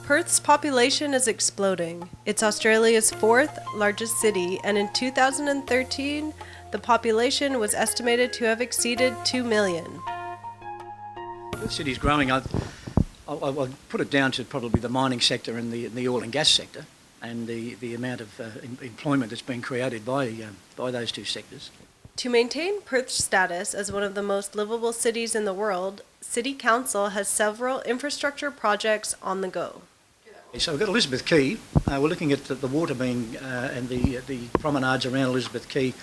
Perth's population is exploding. It's Australia's fourth largest city, and in 2013, the population was estimated to have exceeded 2 million. The city's growing. I'll put it down to probably the mining sector and the oil and gas sector, and the amount of employment that's been created by those two sectors. To maintain Perth's status as one of the most livable cities in the world, City Council has several infrastructure projects on the go. So we've got Elizabeth Quay. We're looking at the water being and the promenades around Elizabeth Quay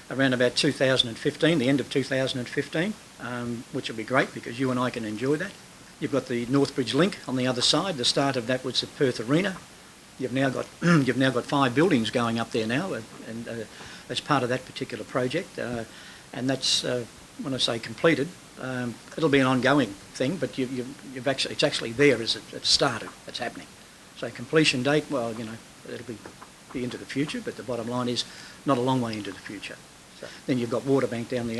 around about 2015, the end of 2015, which will be great because you and I can enjoy that. You've got the Northbridge Link on the other side. The start of that was at Perth Arena. You've now got 5 buildings going up there now, and as part of that particular project. And that's when I say completed, it'll be an ongoing thing, but it's actually there as it started. It's happening. So completion date, well, it'll be into the future, but the bottom line is not a long way into the future. So then you've got Waterbank down the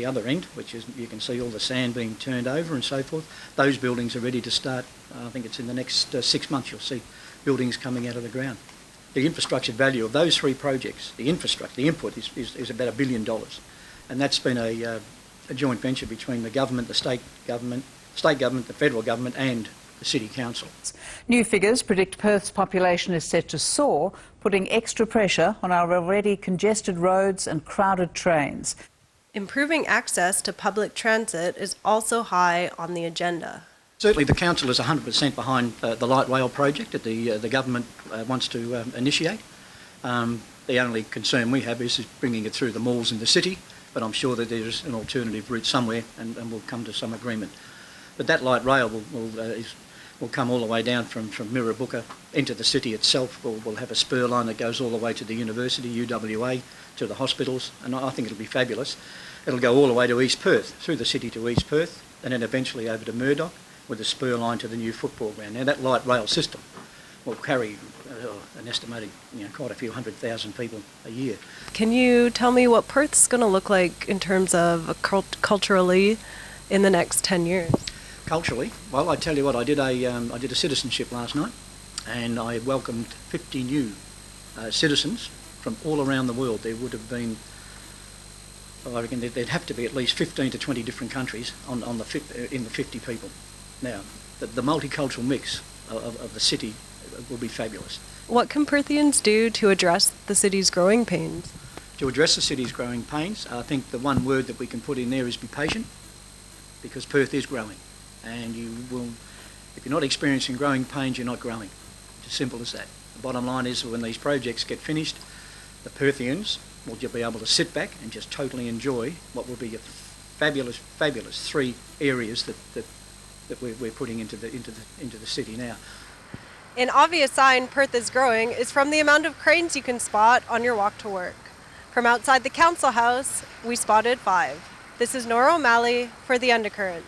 other end, which is, you can see all the sand being turned over and so forth. Those buildings are ready to start. I think it's in the next 6 months you'll see buildings coming out of the ground. The infrastructure value of those 3 projects, the input is about $1 billion. And that's been a joint venture between the government, the state government, the federal government and the City Council. New figures predict Perth's population is set to soar, putting extra pressure on our already congested roads and crowded trains. Improving access to public transit is also high on the agenda. Certainly the council is 100% behind the light rail project that the government wants to initiate. The only concern we have is bringing it through the malls in the city, but I'm sure that there's an alternative route somewhere and we'll come to some agreement. But that light rail will come all the way down from Mirrabooka into the city itself. We'll have a spur line that goes all the way to the university, UWA, to the hospitals, and I think it'll be fabulous. It'll go all the way to East Perth, through the city to East Perth, and then eventually over to Murdoch with a spur line to the new football ground. Now that light rail system will carry an estimated quite a few 100,000 people a year. Can you tell me what Perth's going to look like in terms of culturally in the next 10 years? Culturally, well, I tell you what, I did a citizenship last night, and I welcomed 50 new citizens from all around the world. There would have been, I reckon there'd have to be at least 15 to 20 different countries in the 50 people. Now, the multicultural mix of the city will be fabulous. What can Perthians do to address the city's growing pains? To address the city's growing pains, I think the one word that we can put in there is be patient, because Perth is growing. And if you're not experiencing growing pains, you're not growing. It's as simple as that. The bottom line is when these projects get finished, the Perthians will just be able to sit back and just totally enjoy what will be a fabulous, fabulous 3 areas that we're putting into the city now. An obvious sign Perth is growing is from the amount of cranes you can spot on your walk to work. From outside the council house, we spotted 5. This is Nora O'Malley for the Undercurrent.